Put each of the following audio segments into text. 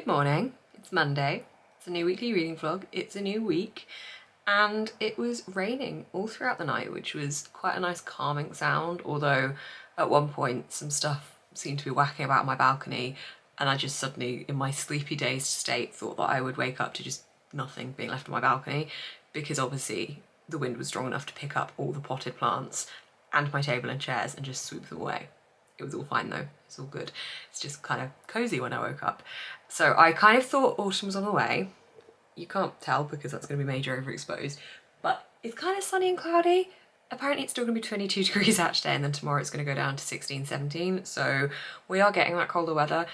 Good morning, it's Monday, it's a new weekly reading vlog, it's a new week, and it was raining all throughout the night, which was quite a nice calming sound, although at one point some stuff seemed to be whacking about my balcony and I just suddenly, in my sleepy dazed state, thought that I would wake up to just nothing being left on my balcony, because obviously the wind was strong enough to pick up all the potted plants and my table and chairs and just swoop them away. It was all fine though, it's all good. It's just kind of cozy when I woke up. So I kind of thought autumn was on the way. You can't tell because that's going to be major overexposed, but it's kind of sunny and cloudy. Apparently it's still going to be 22 degrees out today, and then tomorrow it's going to go down to 16, 17. So we are getting that colder weather.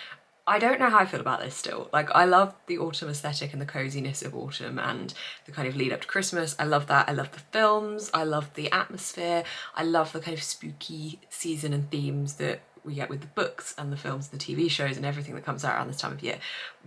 I don't know how I feel about this still. Like, I love the autumn aesthetic and the coziness of autumn and the kind of lead up to Christmas. I love that. I love the films. I love the atmosphere. I love the kind of spooky season and themes that we get with the books and the films, the TV shows and everything that comes out around this time of year.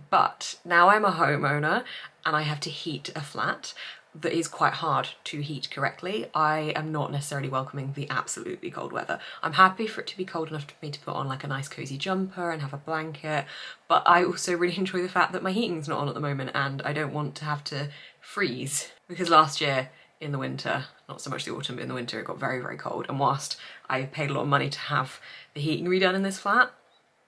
But now I'm a homeowner and I have to heat a flat that is quite hard to heat correctly. I am not necessarily welcoming the absolutely cold weather. I'm happy for it to be cold enough for me to put on like a nice cozy jumper and have a blanket, but I also really enjoy the fact that my heating's not on at the moment and I don't want to have to freeze, because last year in the winter, not so much the autumn, but in the winter it got very, very cold, and whilst I paid a lot of money to have the heating redone in this flat,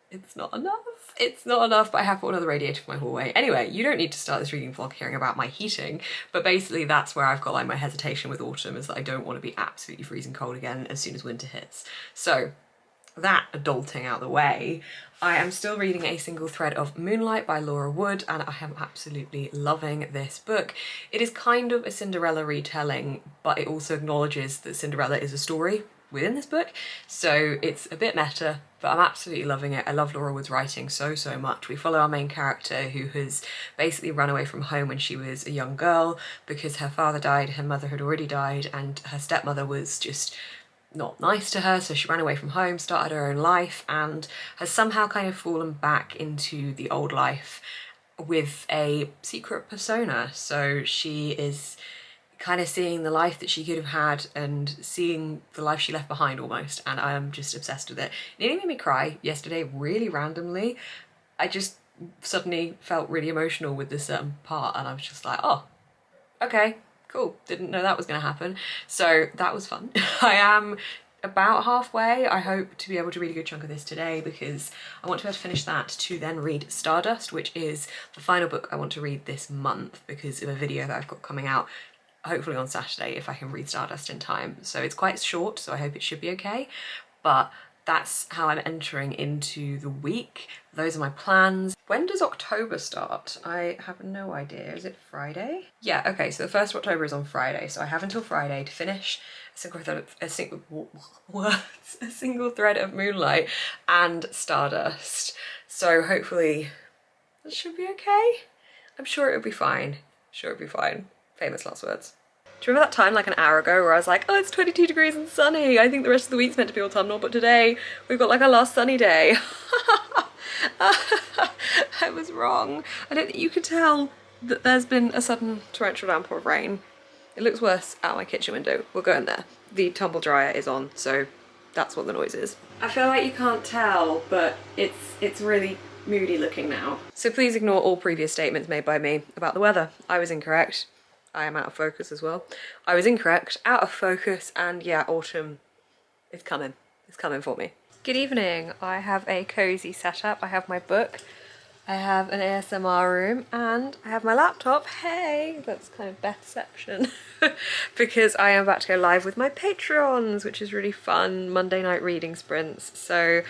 it's not enough. It's not enough, but I have put another radiator for my hallway. Anyway, you don't need to start this reading vlog hearing about my heating, but basically that's where I've got like my hesitation with autumn, is that I don't want to be absolutely freezing cold again as soon as winter hits. So that adulting out the way, I am still reading A Single Thread of Moonlight by Laura Wood, and I am absolutely loving this book. It is kind of a Cinderella retelling, but it also acknowledges that Cinderella is a story within this book, so it's a bit meta, but I'm absolutely loving it. I love Laura Wood's writing so much. We follow our main character who has basically run away from home when she was a young girl because her father died, her mother had already died, and her stepmother was just not nice to her, so she ran away from home, started her own life, and has somehow kind of fallen back into the old life with a secret persona. So she is kind of seeing the life that she could have had and seeing the life she left behind almost, and I am just obsessed with it. It nearly made me cry yesterday, really randomly. I just suddenly felt really emotional with this certain part and I was just like, oh, okay, cool, didn't know that was going to happen. So that was fun. I am about halfway. I hope to be able to read a good chunk of this today because I want to be able to finish that to then read Stardust, which is the final book I want to read this month because of a video that I've got coming out hopefully on Saturday if I can read Stardust in time. So it's quite short, so I hope it should be okay, but that's how I'm entering into the week. Those are my plans. When does October start? I have no idea. Is it Friday? Yeah, okay, so the 1st of October is on Friday, so I have until Friday to finish a single thread of Moonlight and Stardust. So hopefully that should be okay. I'm sure it'll be fine. Sure it'll be fine. Famous last words. Do you remember that time like an hour ago where I was like, oh, it's 22 degrees and sunny, I think the rest of the week's meant to be autumnal, but today we've got like our last sunny day. I was wrong. I don't think you could tell that there's been a sudden torrential downpour of rain. It looks worse out my kitchen window. We'll go in there. The tumble dryer is on, so that's what the noise is. I feel like you can't tell, but it's really moody looking now. So please ignore all previous statements made by me about the weather. I was incorrect. I am out of focus as well. I was incorrect, out of focus, and yeah, autumn is coming. It's coming for me. Good evening. I have a cozy setup. I have my book, I have an ASMR room, and I have my laptop. Hey, that's kind of Bethception. Because I am about to go live with my patrons, which is really fun. Monday night reading sprints. So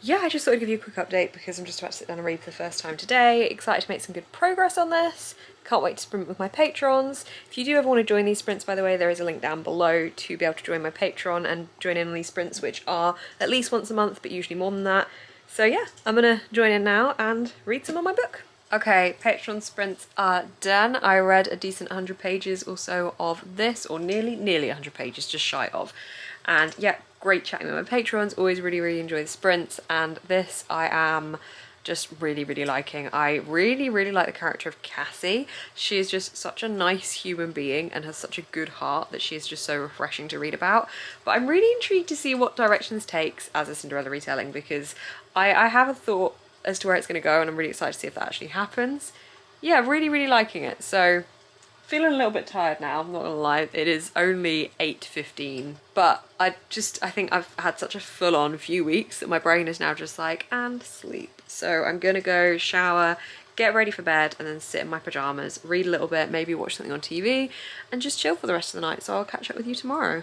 yeah, I just thought I'd give you a quick update because I'm just about to sit down and read for the first time today. Excited to make some good progress on this. Can't wait to sprint with my patrons. If you do ever want to join these sprints, by the way, there is a link down below to be able to join my Patreon and join in on these sprints, which are at least once a month, but usually more than that. So yeah, I'm gonna join in now and read some of my book. Okay, Patreon sprints are done. I read a decent 100 pages or so of this, or nearly 100 pages, just shy of. And yeah, great chatting with my patrons. Always really enjoy the sprints, and this I am just really liking. I really like the character of Cassie. She is just such a nice human being and has such a good heart that she is just so refreshing to read about. But I'm really intrigued to see what directions takes as a Cinderella retelling, because I have a thought as to where it's going to go, and I'm really excited to see if that actually happens. Yeah, really liking it. So feeling a little bit tired now, I'm not gonna lie. It is only 8:15, but I think I've had such a full-on few weeks that my brain is now just like, and sleep. So I'm gonna go shower, get ready for bed, and then sit in my pajamas, read a little bit, maybe watch something on TV, and just chill for the rest of the night. So I'll catch up with you tomorrow.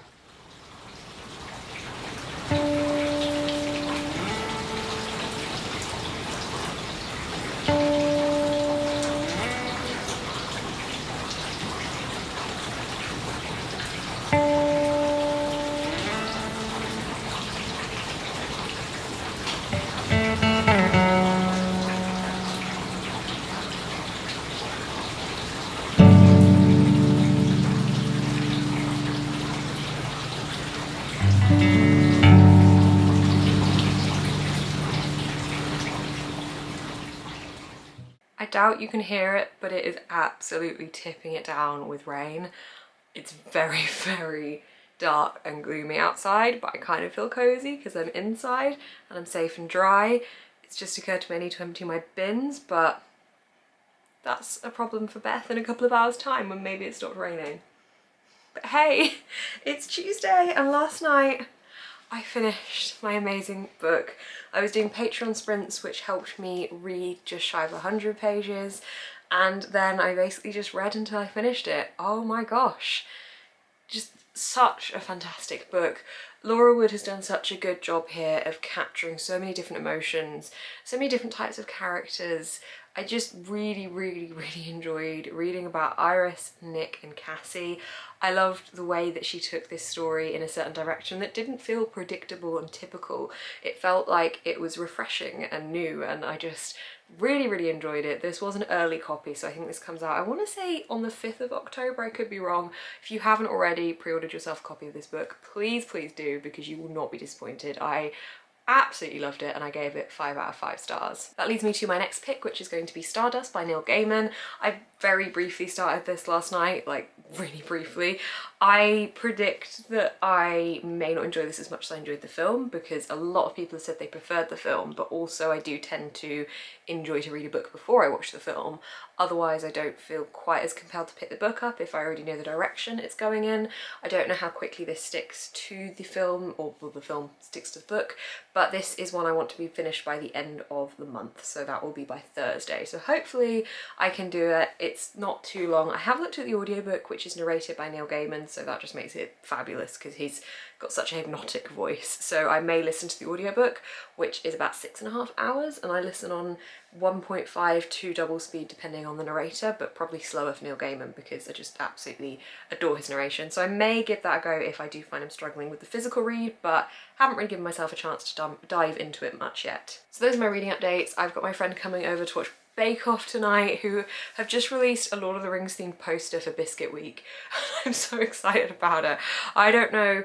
I doubt you can hear it, but it is absolutely tipping it down with rain. It's very dark and gloomy outside, but I kind of feel cozy because I'm inside and I'm safe and dry. It's just occurred to me I need to empty my bins, but that's a problem for Beth in a couple of hours' time when maybe it stopped raining. But hey, it's Tuesday, and last night I finished my amazing book. I was doing Patreon sprints, which helped me read just shy of 100 pages, and then I basically just read until I finished it. Oh my gosh, just such a fantastic book. Laura Wood has done such a good job here of capturing so many different emotions, so many different types of characters. I just really enjoyed reading about Iris, Nick and Cassie. I loved the way that she took this story in a certain direction that didn't feel predictable and typical. It felt like it was refreshing and new, and I just really enjoyed it. This was an early copy, so I think this comes out, I want to say on the 5th of October, I could be wrong. If you haven't already pre-ordered yourself a copy of this book, please do, because you will not be disappointed. I absolutely loved it, and I gave it 5 out of 5 stars. That leads me to my next pick, which is going to be Stardust by Neil Gaiman. I very briefly started this last night, like really briefly. I predict that I may not enjoy this as much as I enjoyed the film, because a lot of people have said they preferred the film, but also I do tend to enjoy to read a book before I watch the film. Otherwise I don't feel quite as compelled to pick the book up if I already know the direction it's going in. I don't know how quickly this sticks to the film, or well, the film sticks to the book, but this is one I want to be finished by the end of the month, so that will be by Thursday. So hopefully I can do it. It's not too long. I have looked at the audiobook, which is narrated by Neil Gaiman, so that just makes it fabulous because he's got such a hypnotic voice. So I may listen to the audiobook, which is about 6.5 hours, and I listen on 1.5 to double speed depending on the narrator, but probably slower for Neil Gaiman because I just absolutely adore his narration. So I may give that a go if I do find I'm struggling with the physical read, but haven't really given myself a chance to dive into it much yet. So those are my reading updates. I've got my friend coming over to watch Bake Off tonight, who have just released a Lord of the Rings themed poster for Biscuit Week. I'm so excited about it. I don't know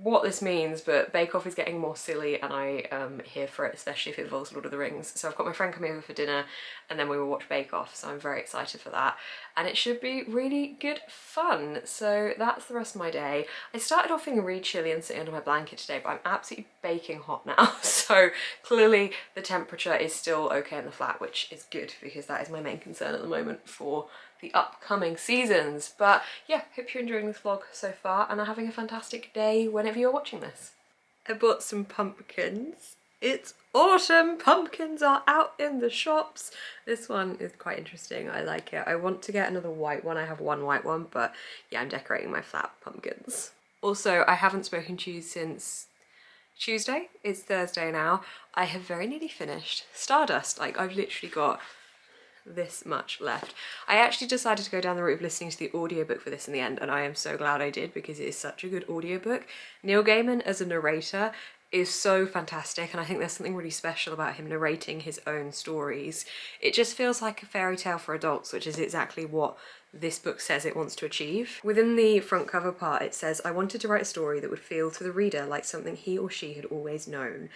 what this means, but Bake Off is getting more silly, and I am here for it, especially if it involves Lord of the Rings. So I've got my friend coming over for dinner, and then we will watch Bake Off, so I'm very excited for that. And it should be really good fun. So that's the rest of my day. I started off feeling really chilly and sitting under my blanket today, but I'm absolutely baking hot now. So clearly the temperature is still okay in the flat, which is good because that is my main concern at the moment for the upcoming seasons. But yeah, hope you're enjoying this vlog so far and are having a fantastic day whenever you're watching this. I bought some pumpkins. It's autumn, pumpkins are out in the shops. This one is quite interesting, I like it. I want to get another white one. I have one white one, but yeah, I'm decorating my flat with pumpkins. Also, I haven't spoken to you since Tuesday. It's Thursday now. I have very nearly finished Stardust. Like, I've literally got this much left. I actually decided to go down the route of listening to the audiobook for this in the end, and I am so glad I did because it is such a good audiobook. Neil Gaiman as a narrator is so fantastic, and I think there's something really special about him narrating his own stories. It just feels like a fairy tale for adults, which is exactly what this book says it wants to achieve. Within the front cover part it says, "I wanted to write a story that would feel to the reader like something he or she had always known."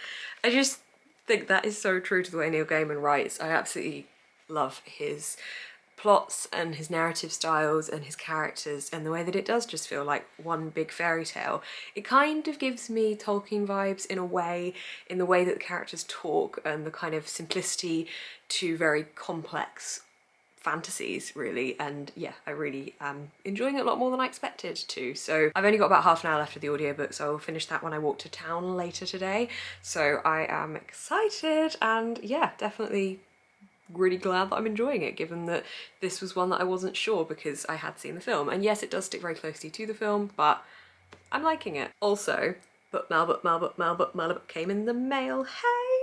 I just think that is so true to the way Neil Gaiman writes. I absolutely love his plots and his narrative styles and his characters, and the way that it does just feel like one big fairy tale. It kind of gives me Tolkien vibes in a way, in the way that the characters talk and the kind of simplicity to very complex fantasies, really. And yeah, I really am enjoying it a lot more than I expected to. So I've only got about half an hour left of the audiobook, so I'll finish that when I walk to town later today. So I am excited, and yeah, definitely really glad that I'm enjoying it, given that this was one that I wasn't sure because I had seen the film. And yes, it does stick very closely to the film, but I'm liking it. Also, book mail came in the mail. Hey!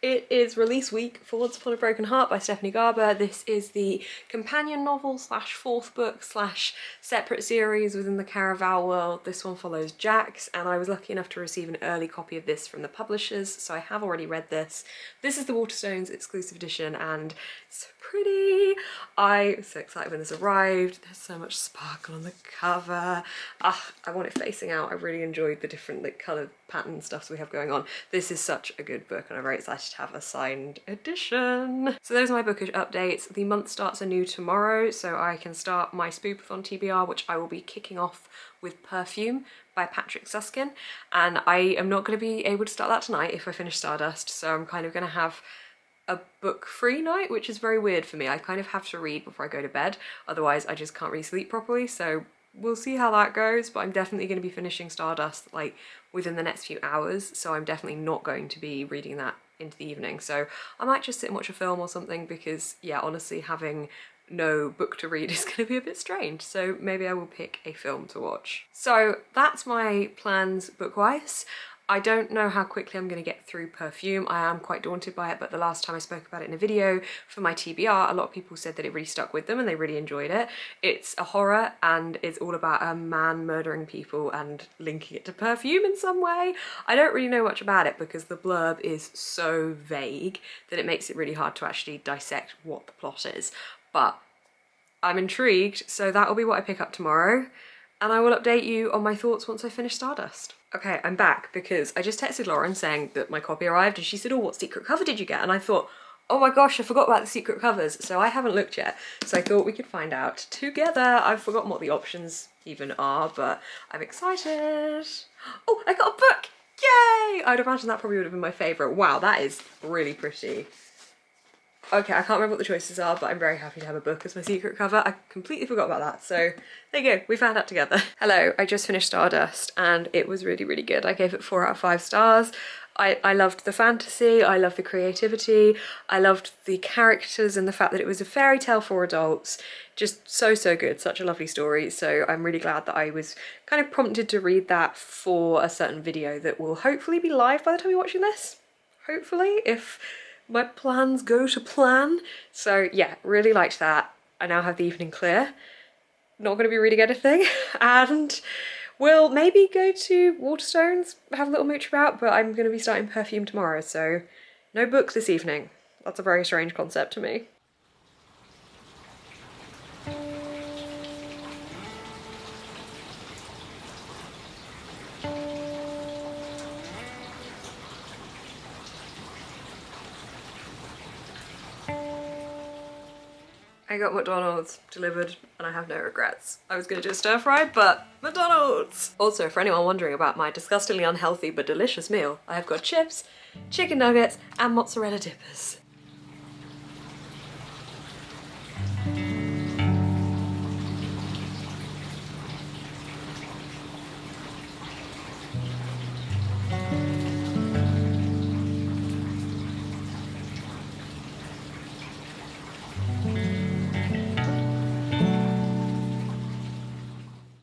It is release week for Once Upon a Broken Heart by Stephanie Garber. This is the companion novel slash fourth book slash separate series within the Caraval world. This one follows Jax, and I was lucky enough to receive an early copy of this from the publishers, so I have already read this. This is the WATERSTONES exclusive edition, and it's so pretty. I was so excited when this arrived. There's so much sparkle on the cover. Ah, I want it facing out. I really enjoyed the different like coloured pattern stuff we have going on. This is such a good book, and I'm very excited to have a signed edition. So those are my bookish updates. The month starts anew tomorrow, so I can start my Spookathon TBR, which I will be kicking off with Perfume by Patrick Susskind, and I am not going to be able to start that tonight if I finish Stardust, so I'm kind of going to have a book-free night, which is very weird for me. I kind of have to read before I go to bed, otherwise I just can't really sleep properly, so we'll see how that goes. But I'm definitely going to be finishing Stardust like within the next few hours, so I'm definitely not going to be reading that into the evening. So I might just sit and watch a film or something, because yeah, honestly, having no book to read is going to be a bit strange, so maybe I will pick a film to watch. So that's my plans book-wise. I don't know how quickly I'm going to get through Perfume. I am quite daunted by it, but the last time I spoke about it in a video for my TBR, a lot of people said that it really stuck with them and they really enjoyed it. It's a horror, and it's all about a man murdering people and linking it to perfume in some way. I don't really know much about it because the blurb is so vague that it makes it really hard to actually dissect what the plot is. But I'm intrigued, so that'll be what I pick up tomorrow, and I will update you on my thoughts once I finish Stardust. Okay, I'm back because I just texted Lauren saying that my copy arrived, and she said, oh, what secret cover did you get? And I thought, oh my gosh, I forgot about the secret covers, so I haven't looked yet. So I thought we could find out together. I've forgotten what the options even are, but I'm excited. Oh, I got a book! Yay! I'd imagine that probably would have been my favourite. Wow, that is really pretty. Okay, I can't remember what the choices are, but I'm very happy to have a book as my secret cover. I completely forgot about that, so there you go, we found out together. Hello, I just finished Stardust, and it was really, really good. I gave it 4 out of 5 stars. I loved the fantasy, I loved the creativity, I loved the characters and the fact that it was a fairy tale for adults. Just so, so good, such a lovely story. So I'm really glad that I was kind of prompted to read that for a certain video that will hopefully be live by the time you're watching this. Hopefully, if my plans go to plan. So yeah, really liked that. I now have the evening clear. Not going to be reading anything, and we'll maybe go to WATERSTONES, have a little mooch about, but I'm going to be starting Perfume tomorrow, so no book this evening. That's a very strange concept to me. I got McDonald's delivered and I have no regrets. I was gonna do a stir fry, but McDonald's! Also, for anyone wondering about my disgustingly unhealthy but delicious meal, I have got chips, chicken nuggets, and mozzarella dippers.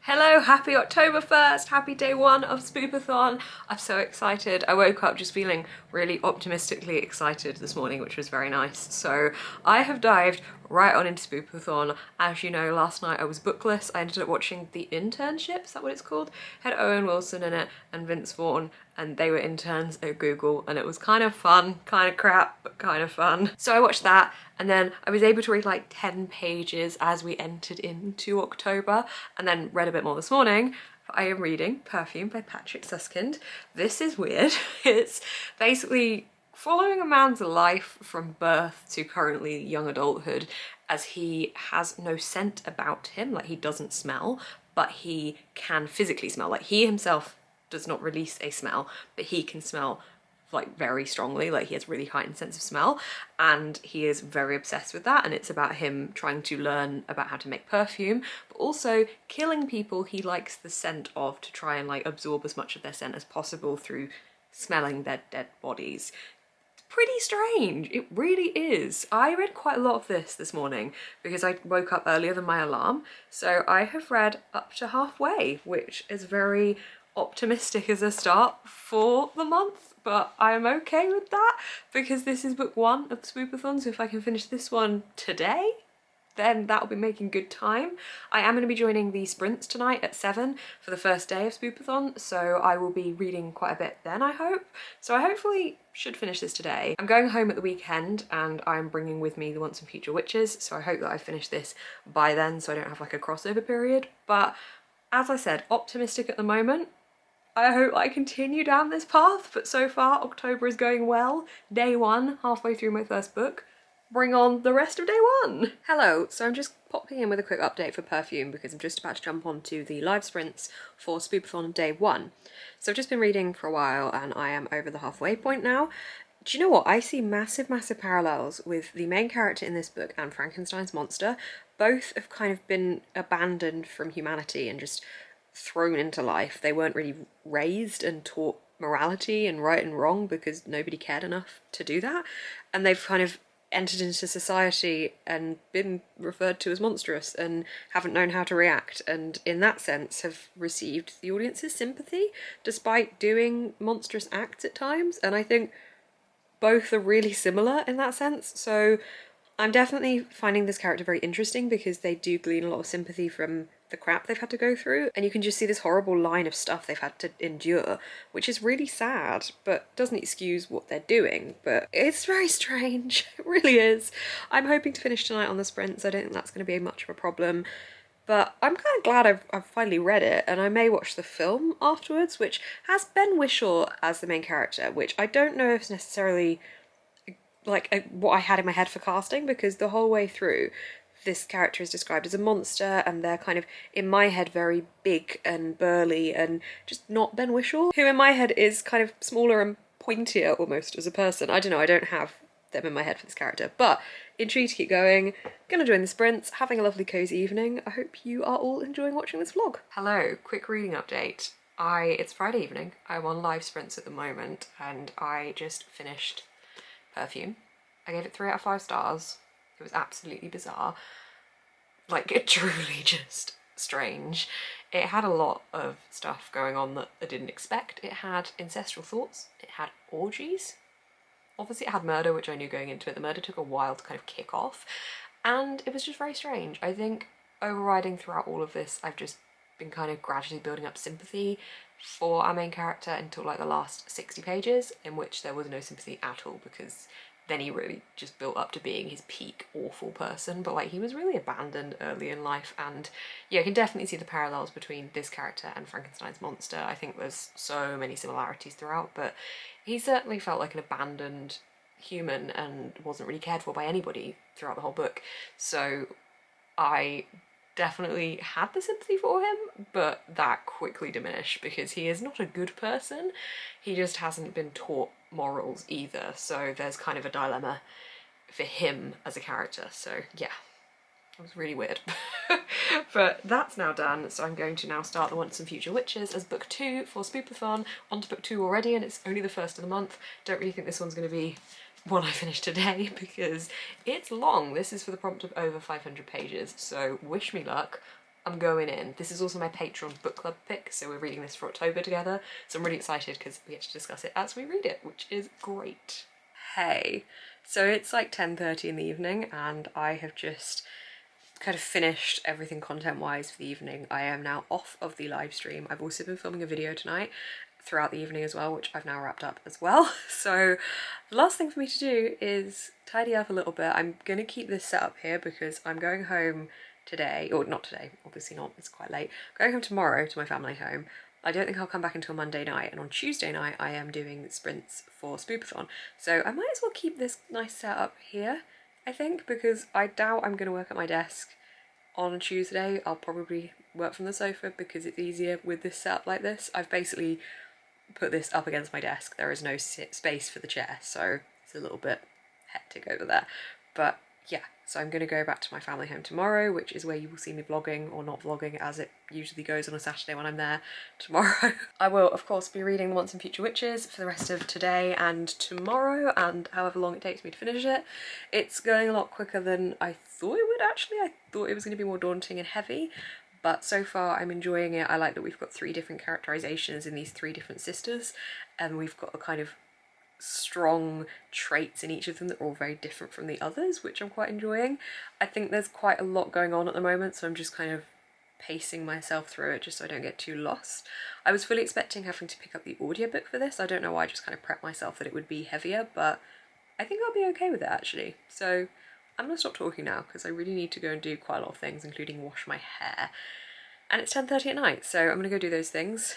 Hello, happy October 1st, happy day 1 of Spookathon. I'm so excited. I woke up just feeling really optimistically excited this morning, which was very nice. So I have dived right on into Spookathon. As you know, last night I was bookless. I ended up watching The Internship, is that what it's called? Had Owen Wilson in it and Vince Vaughn, and they were interns at Google, and it was kind of fun, kind of crap, but kind of fun. So I watched that, and then I was able to read like 10 pages as we entered into October, and then read a bit more this morning. I am reading Perfume by Patrick Susskind. This is weird. It's basically following a man's life from birth to currently young adulthood, as he has no scent about him, like he doesn't smell, but he can physically smell. Like he himself does not release a smell, but he can smell like very strongly, like he has really heightened sense of smell, and he is very obsessed with that, and it's about him trying to learn about how to make perfume, but also killing people he likes the scent of to try and like absorb as much of their scent as possible through smelling their dead bodies. Pretty strange, it really is. I read quite a lot of this morning because I woke up earlier than my alarm, so I have read up to halfway, which is very optimistic as a start for the month, but I'm okay with that because this is book 1 of the Spookathon, so if I can finish this one today, then that'll be making good time. I am going to be joining the sprints tonight at 7 for the first day of Spookathon, so I will be reading quite a bit then, I hope. So I hopefully should finish this today. I'm going home at the weekend and I'm bringing with me the Once and Future Witches, so I hope that I finish this by then so I don't have like a crossover period. But as I said, optimistic at the moment. I hope I continue down this path, but so far October is going well. Day 1, halfway through my first book. Bring on the rest of day 1. Hello, so I'm just popping in with a quick update for perfume because I'm just about to jump onto the live sprints for Spookathon day 1. So I've just been reading for a while and I am over the halfway point now. Do you know what? I see massive parallels with the main character in this book and Frankenstein's monster. Both have kind of been abandoned from humanity and just thrown into life. They weren't really raised and taught morality and right and wrong because nobody cared enough to do that. And they've kind of entered into society and been referred to as monstrous and haven't known how to react, and in that sense have received the audience's sympathy despite doing monstrous acts at times. And I think both are really similar in that sense. So I'm definitely finding this character very interesting because they do glean a lot of sympathy from the crap they've had to go through, and you can just see this horrible line of stuff they've had to endure, which is really sad but doesn't excuse what they're doing. But it's very strange, it really is. I'm hoping to finish tonight on the sprints. I don't think that's going to be much of a problem, but I'm kind of glad I've finally read it, and I may watch the film afterwards, which has Ben Whishaw as the main character, which I don't know if it's necessarily like what I had in my head for casting, because the whole way through this character is described as a monster and they're kind of, in my head, very big and burly and just not Ben Whishaw, who in my head is kind of smaller and pointier almost as a person. I don't know, I don't have them in my head for this character, but intrigued to keep going. Gonna join the sprints, having a lovely cozy evening. I hope you are all enjoying watching this vlog. Hello, quick reading update. It's Friday evening, I'm on live sprints at the moment, and I just finished Perfume. I gave it 3 out of 5 stars. It was absolutely bizarre. Like, it truly just strange. It had a lot of stuff going on that I didn't expect. It had ancestral thoughts, it had orgies. Obviously it had murder, which I knew going into it. The murder took a while to kind of kick off, and it was just very strange. I think overriding throughout all of this, I've just been kind of gradually building up sympathy for our main character until like the last 60 pages, in which there was no sympathy at all, because then he really just built up to being his peak awful person. But like, he was really abandoned early in life, and yeah, I can definitely see the parallels between this character and Frankenstein's monster. I think there's so many similarities throughout, but he certainly felt like an abandoned human and wasn't really cared for by anybody throughout the whole book. So I definitely had the sympathy for him, but that quickly diminished because he is not a good person. He just hasn't been taught morals either, so there's kind of a dilemma for him as a character. So yeah, it was really weird. But that's now done, so I'm going to now start the Once and Future Witches as book 2 for Spookathon. On to book 2 already, and it's only the first of the month. Don't really think this one's going to be one I finish today because it's long. This is for the prompt of over 500 pages, so wish me luck. I'm going in. This is also my Patreon book club pick, so we're reading this for October together, so I'm really excited because we get to discuss it as we read it, which is great. Hey, so it's like 10:30 in the evening and I have just kind of finished everything content-wise for the evening. I am now off of the live stream. I've also been filming a video tonight throughout the evening as well, which I've now wrapped up as well. So the last thing for me to do is tidy up a little bit. I'm gonna keep this set up here because I'm going home today, or not today, obviously not, it's quite late. I'm going home tomorrow to my family home. I don't think I'll come back until Monday night, and on Tuesday night I am doing sprints for Spookathon. So I might as well keep this nice setup here, I think, because I doubt I'm going to work at my desk on Tuesday. I'll probably work from the sofa because it's easier with this setup like this. I've basically put this up against my desk. There is no space for the chair, so it's a little bit hectic over there. But yeah, so I'm going to go back to my family home tomorrow, which is where you will see me vlogging, or not vlogging as it usually goes on a Saturday when I'm there tomorrow. I will of course be reading The Once and Future Witches for the rest of today and tomorrow, and however long it takes me to finish it. It's going a lot quicker than I thought it would actually. I thought it was going to be more daunting and heavy, but so far I'm enjoying it. I like that we've got 3 different characterizations in these 3 different sisters, and we've got a kind of strong traits in each of them that are all very different from the others, which I'm quite enjoying. I think there's quite a lot going on at the moment, so I'm just kind of pacing myself through it just so I don't get too lost. I was fully expecting having to pick up the audiobook for this. I don't know why, I just kind of prepped myself that it would be heavier, but I think I'll be okay with it actually. So I'm gonna stop talking now because I really need to go and do quite a lot of things, including wash my hair. And it's 10:30 at night, so I'm gonna go do those things,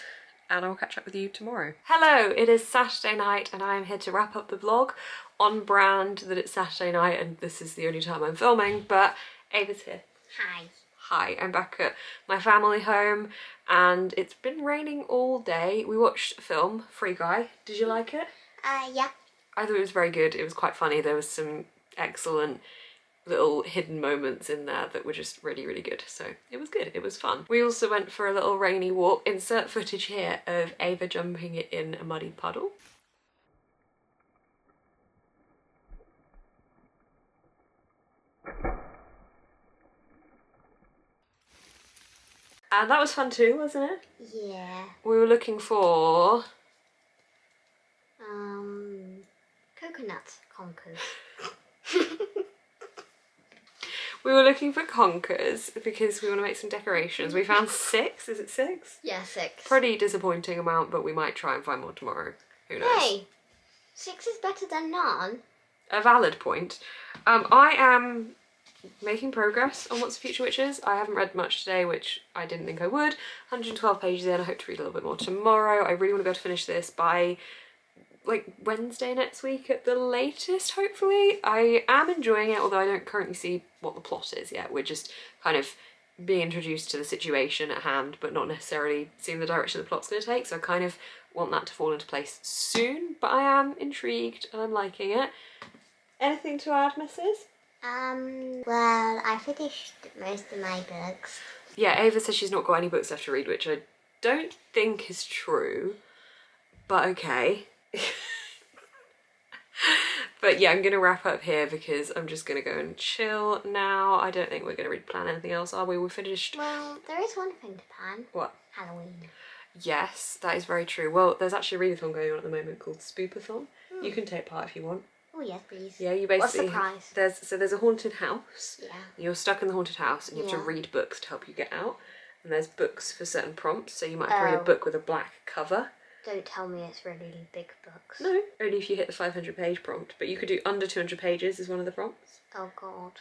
and I'll catch up with you tomorrow. Hello, it is Saturday night and I am here to wrap up the vlog. On brand that it's Saturday night and this is the only time I'm filming, but Ava's here. Hi. Hi, I'm back at my family home and it's been raining all day. We watched a film, Free Guy. Did you like it? Yeah. I thought it was very good. It was quite funny. There was some excellent little hidden moments in there that were just really, really good. So it was good. It was fun. We also went for a little rainy walk. Insert footage here of Ava jumping in a muddy puddle. And that was fun too, wasn't it? Yeah. We were looking for... coconut conkers. We were looking for conkers because we want to make some decorations. We found 6, is it 6? Yeah, 6. Pretty disappointing amount, but we might try and find more tomorrow. Who knows? Hey, 6 is better than none. A valid point. I am making progress on What's the Future Witches. I haven't read much today, which I didn't think I would. 112 pages in, I hope to read a little bit more tomorrow. I really want to be able to finish this by like Wednesday next week at the latest, hopefully. I am enjoying it, although I don't currently see what the plot is yet. We're just kind of being introduced to the situation at hand, but not necessarily seeing the direction the plot's going to take, so I kind of want that to fall into place soon, but I am intrigued and I'm liking it. Anything to add, Mrs? Well, I finished most of my books. Yeah, Ava says she's not got any books left to read, which I don't think is true, but okay. But yeah, I'm going to wrap up here because I'm just going to go and chill now. I don't think we're going to plan anything else, are we? We're finished. Well, there is one thing to plan. What? Halloween. Yes, that is very true. Well, there's actually a readathon going on at the moment called Spookathon. You can take part if you want. Oh yes, please. Yeah, you basically... What's the prize? There's a haunted house. Yeah. You're stuck in the haunted house and you have to read books to help you get out. And there's books for certain prompts, so you might have to read a book with a black cover. Don't tell me it's really big books. No, only if you hit the 500 page prompt, but you could do under 200 pages is one of the prompts. Oh god.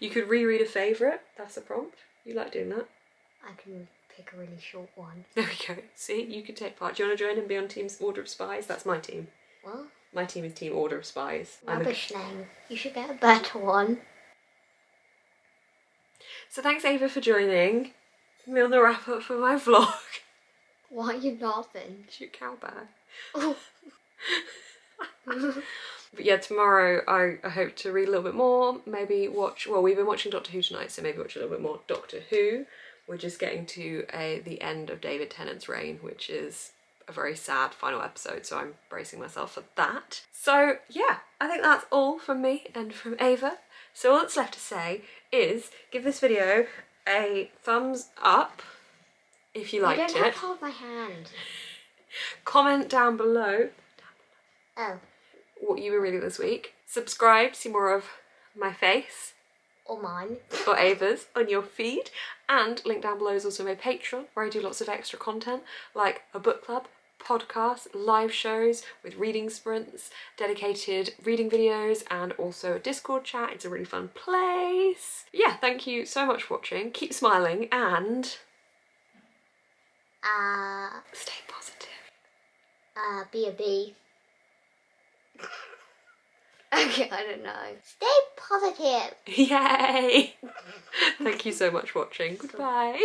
You could reread a favourite, that's a prompt. You like doing that? I can pick a really short one. There we go. See, you can take part. Do you want to join and be on Team Order of Spies? That's my team. What? My team is Team Order of Spies. Rubbish name. You should get a better one. So thanks Ava for joining me on the wrap up for my vlog. Why are you laughing? Shoot cowbell. Oh. But yeah, tomorrow I hope to read a little bit more, maybe watch, well, we've been watching Doctor Who tonight, so maybe watch a little bit more Doctor Who. We're just getting to the end of David Tennant's reign, which is a very sad final episode, so I'm bracing myself for that. So yeah, I think that's all from me and from Ava. So all that's left to say is give this video a thumbs up if you liked it. You don't have to hold my hand. Comment down below what you were reading this week. Subscribe to see more of my face. Or mine. Or Ava's on your feed. And link down below is also my Patreon, where I do lots of extra content, like a book club, podcasts, live shows with reading sprints, dedicated reading videos, and also a Discord chat. It's a really fun place. Yeah, thank you so much for watching. Keep smiling and... Stay positive. Be a bee. Okay, I don't know. Stay positive. Yay! Thank you so much for watching. Goodbye.